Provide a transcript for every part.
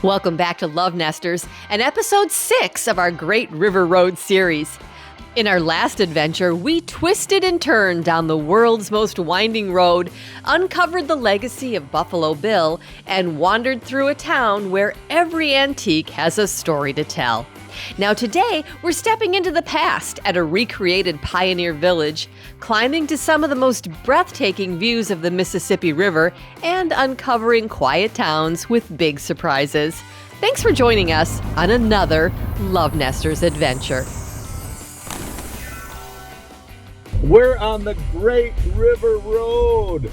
Welcome back to Love Nesters and episode 6 of our Great River Road series. In our last adventure, we twisted and turned down the world's most winding road, uncovered the legacy of Buffalo Bill, and wandered through a town where every antique has a story to tell. Now today, we're stepping into the past at a recreated pioneer village, climbing to some of the most breathtaking views of the Mississippi River, and uncovering quiet towns with big surprises. Thanks for joining us on another Love Nesters adventure. We're on the Great River Road.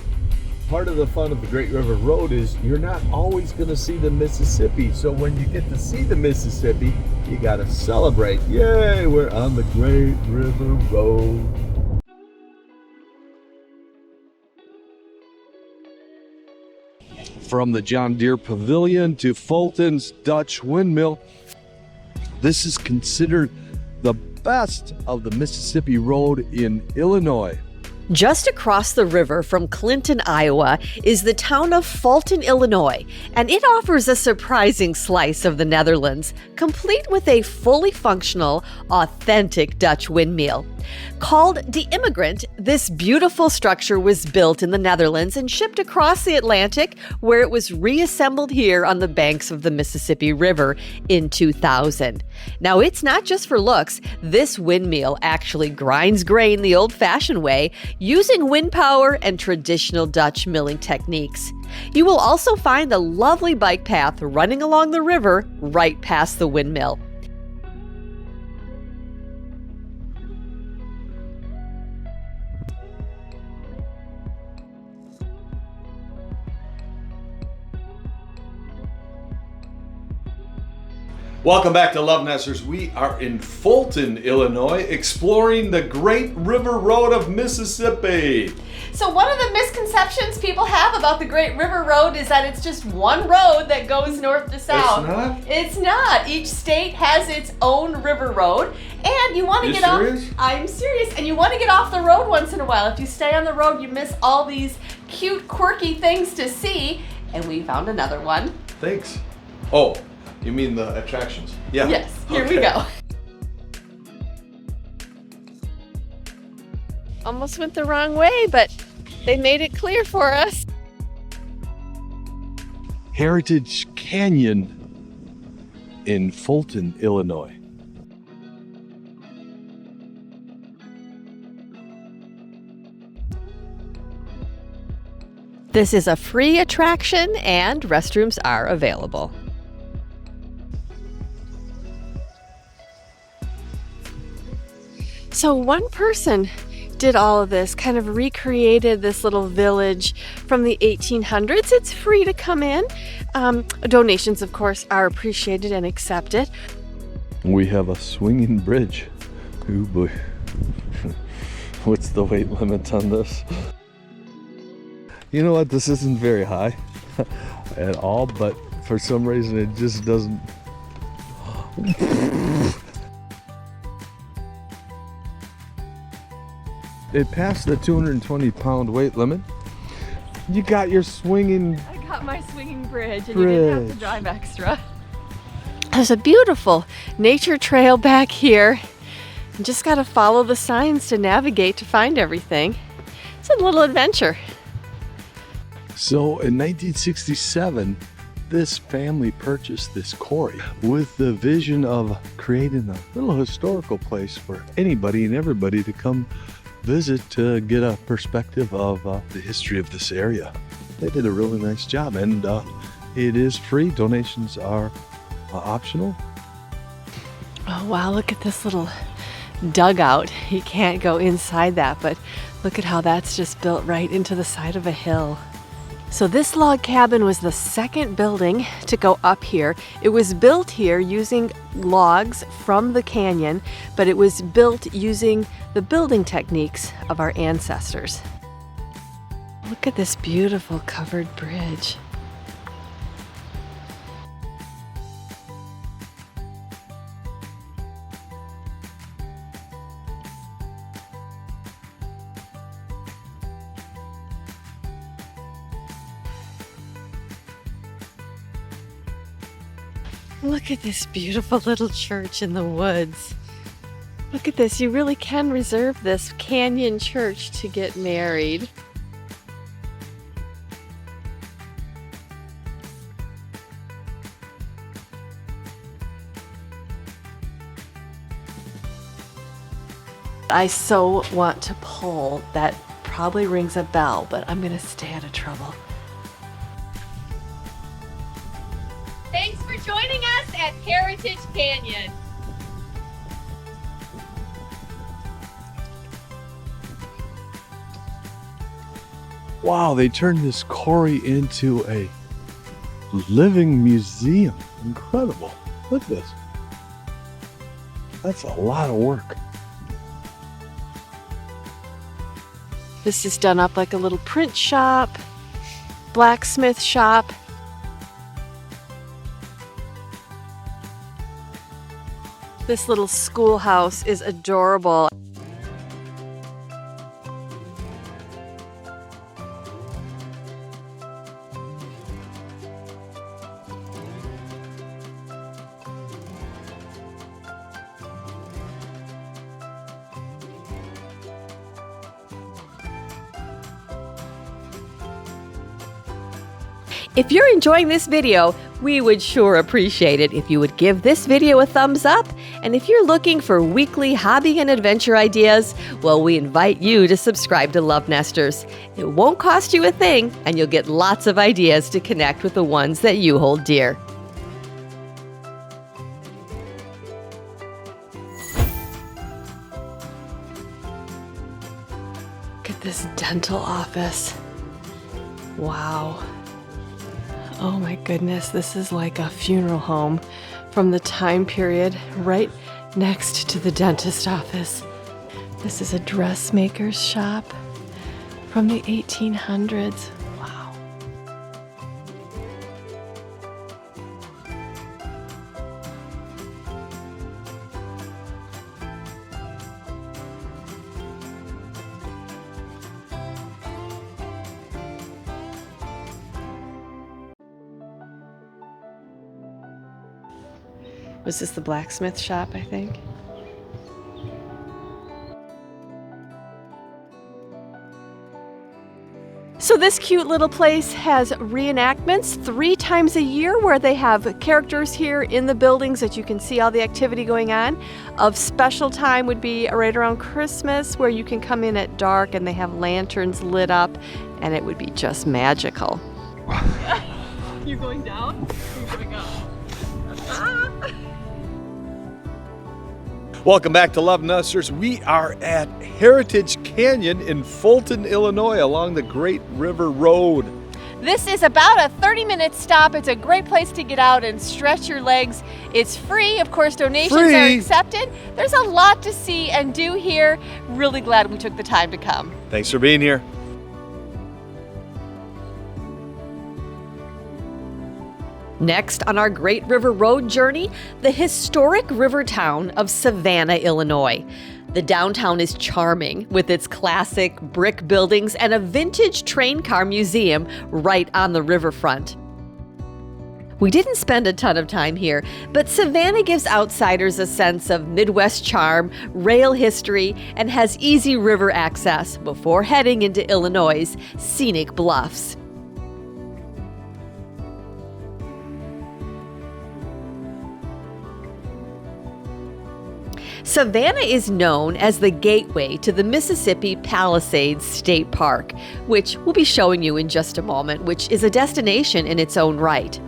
Part of the fun of the Great River Road is you're not always going to see the Mississippi. So when you get to see the Mississippi, you got to celebrate. Yay, we're on the Great River Road. From the John Deere Pavilion to Fulton's Dutch Windmill, this is considered the best of the Mississippi Road in Illinois. Just across the river from Clinton, Iowa, is the town of Fulton, Illinois, and it offers a surprising slice of the Netherlands, complete with a fully functional, authentic Dutch windmill. Called the Immigrant, this beautiful structure was built in the Netherlands and shipped across the Atlantic, where it was reassembled here on the banks of the Mississippi River in 2000. Now, it's not just for looks. This windmill actually grinds grain the old-fashioned way, using wind power and traditional Dutch milling techniques. You will also find a lovely bike path running along the river right past the windmill. Welcome back to Love Nesters. We are in Fulton, Illinois, exploring the Great River Road of Mississippi. So one of the misconceptions people have about the Great River Road is that it's just one road that goes north to south. It's not? It's not. Each state has its own river road, and you want to get serious? off. I'm serious. And you want to get off the road once in a while. If you stay on the road, you miss all these cute, quirky things to see. And we found another one. Thanks. Oh, you mean the attractions? Yeah. Yes. Here we go. Almost went the wrong way, but they made it clear for us. Heritage Canyon in Fulton, Illinois. This is a free attraction and restrooms are available. So one person did all of this, kind of recreated this little village from the 1800s. It's free to come in. Donations, of course, are appreciated and accepted. We have a swinging bridge. Ooh boy. What's the weight limit on this? You know what? This isn't very high at all, but for some reason it just doesn't. It passed the 220-pound weight limit. You got your swinging. I got my swinging bridge, and you didn't have to drive extra. There's a beautiful nature trail back here. You just got to follow the signs to navigate to find everything. It's a little adventure. So in 1967, this family purchased this quarry with the vision of creating a little historical place for anybody and everybody to come visit to get a perspective of the history of this area. They did a really nice job, and it is free. Donations are optional. Oh wow, look at this little dugout. You can't go inside that, but look at how that's just built right into the side of a hill. So this log cabin was the second building to go up here. It was built here using logs from the canyon, but it was built using the building techniques of our ancestors. Look at this beautiful covered bridge. Look at this beautiful little church in the woods. Look at this. You really can reserve this canyon church to get married. I so want to pull. That probably rings a bell, but I'm going to stay out of trouble. Thanks for joining us at Heritage Canyon. Wow, they turned this quarry into a living museum. Incredible. Look at this. That's a lot of work. This is done up like a little print shop, blacksmith shop. This little schoolhouse is adorable. If you're enjoying this video, we would sure appreciate it if you would give this video a thumbs up. And if you're looking for weekly hobby and adventure ideas, well, we invite you to subscribe to LoveNesters. It won't cost you a thing, and you'll get lots of ideas to connect with the ones that you hold dear. Look at this dental office. Wow. Oh my goodness, this is like a funeral home from the time period right next to the dentist office. This is a dressmaker's shop from the 1800s. Wow. Was this the blacksmith shop, I think? So this cute little place has reenactments 3 times a year where they have characters here in the buildings that you can see all the activity going on. Of special time would be right around Christmas, where you can come in at dark and they have lanterns lit up, and it would be just magical. You're going down? You're going up. Welcome back to LoveNesters. We are at Heritage Canyon in Fulton, Illinois, along the Great River Road. This is about a 30-minute stop. It's a great place to get out and stretch your legs. It's free. Of course, donations are accepted. There's a lot to see and do here. Really glad we took the time to come. Thanks for being here. Next on our Great River Road journey, the historic river town of Savannah, Illinois. The downtown is charming with its classic brick buildings and a vintage train car museum right on the riverfront. We didn't spend a ton of time here, but Savannah gives outsiders a sense of Midwest charm, rail history, and has easy river access before heading into Illinois' scenic bluffs. Savannah is known as the gateway to the Mississippi Palisades State Park, which we'll be showing you in just a moment, which is a destination in its own right.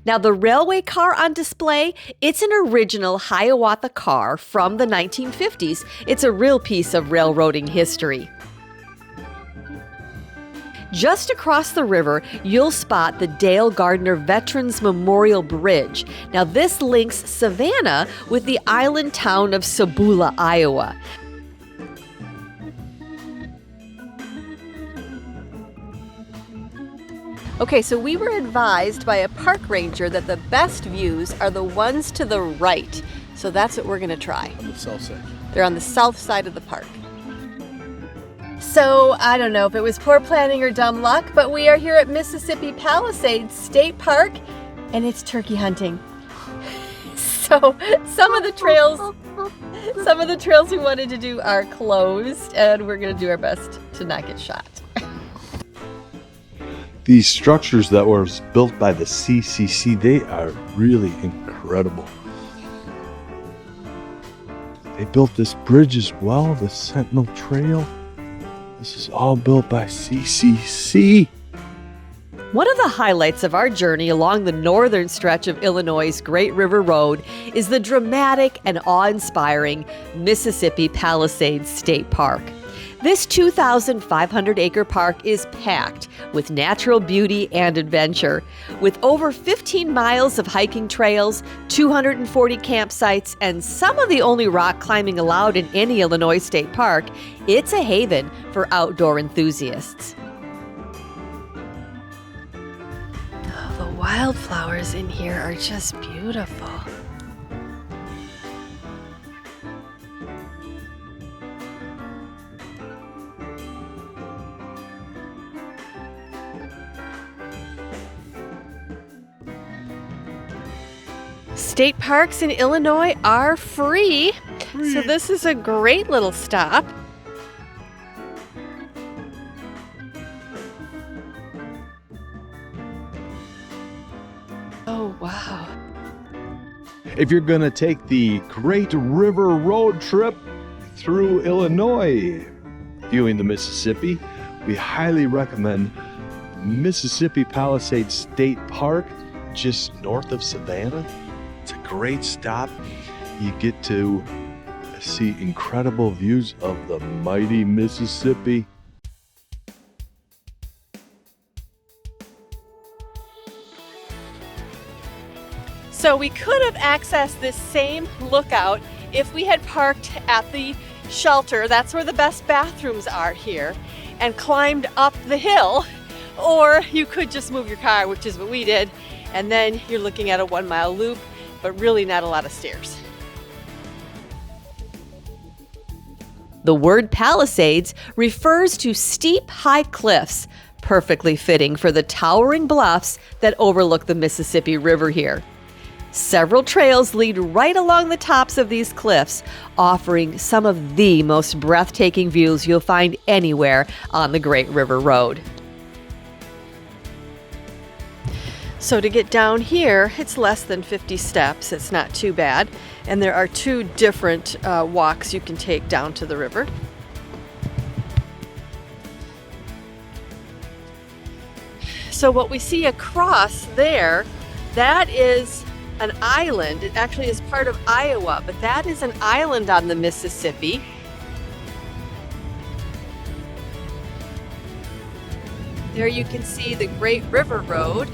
Now, the railway car on display, it's an original Hiawatha car from the 1950s. It's a real piece of railroading history. Just across the river, you'll spot the Dale Gardner Veterans Memorial Bridge. Now, this links Savannah with the island town of Sabula, Iowa. Okay, so we were advised by a park ranger that the best views are the ones to the right. So that's what we're going to try. On the south side. They're on the south side of the park. So I don't know if it was poor planning or dumb luck, but we are here at Mississippi Palisades State Park, and it's turkey hunting. So some of the trails we wanted to do are closed, and we're going to do our best to not get shot. These structures that were built by the CCC, they are really incredible. They built this bridge as well, the Sentinel Trail. This is all built by CCC. One of the highlights of our journey along the northern stretch of Illinois' Great River Road is the dramatic and awe-inspiring Mississippi Palisades State Park. This 2,500-acre park is packed with natural beauty and adventure. With over 15 miles of hiking trails, 240 campsites, and some of the only rock climbing allowed in any Illinois state park, it's a haven for outdoor enthusiasts. Oh, the wildflowers in here are just beautiful. State parks in Illinois are free, so this is a great little stop. Oh, wow. If you're going to take the Great River Road trip through Illinois, viewing the Mississippi, we highly recommend Mississippi Palisades State Park, just north of Savannah. It's a great stop. You get to see incredible views of the mighty Mississippi. So we could have accessed this same lookout if we had parked at the shelter. That's where the best bathrooms are here, and climbed up the hill. Or you could just move your car, which is what we did, and then you're looking at a 1-mile loop, but really not a lot of stairs. The word Palisades refers to steep, high cliffs, perfectly fitting for the towering bluffs that overlook the Mississippi River here. Several trails lead right along the tops of these cliffs, offering some of the most breathtaking views you'll find anywhere on the Great River Road. So to get down here, it's less than 50 steps. It's not too bad. And there are two different walks you can take down to the river. So what we see across there, that is an island. It actually is part of Iowa, but that is an island on the Mississippi. There you can see the Great River Road.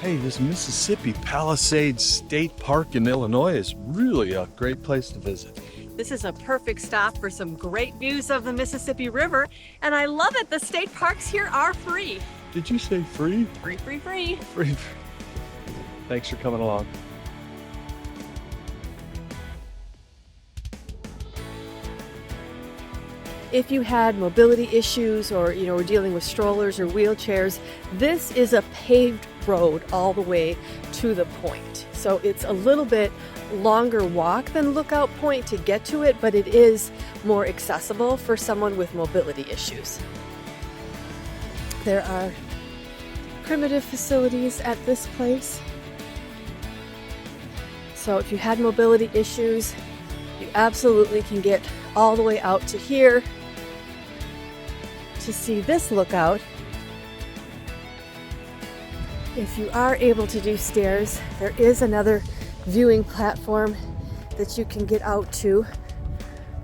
Hey, this Mississippi Palisades State Park in Illinois is really a great place to visit. This is a perfect stop for some great views of the Mississippi River, and I love it. The state parks here are free. Did you say free? Free, free, free. Free. Thanks for coming along. If you had mobility issues or were dealing with strollers or wheelchairs, this is a paved road all the way to the point. So it's a little bit longer walk than Lookout Point to get to it, but it is more accessible for someone with mobility issues. There are primitive facilities at this place. So if you had mobility issues, you absolutely can get all the way out to here to see this lookout. If you are able to do stairs, there is another viewing platform that you can get out to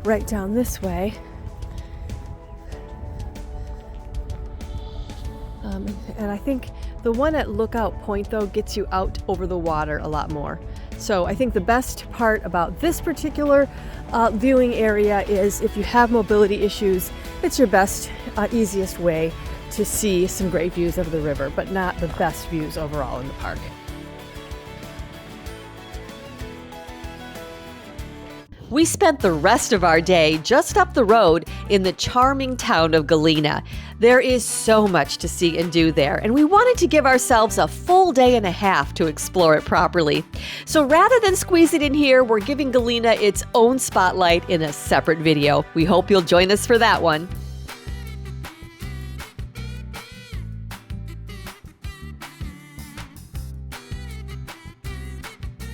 right down this way. And I think the one at Lookout Point, though, gets you out over the water a lot more. So I think the best part about this particular viewing area is if you have mobility issues, it's your best, easiest way to see some great views of the river, but not the best views overall in the park. We spent the rest of our day just up the road in the charming town of Galena. There is so much to see and do there, and we wanted to give ourselves a full day and a half to explore it properly. So rather than squeeze it in here, we're giving Galena its own spotlight in a separate video. We hope you'll join us for that one.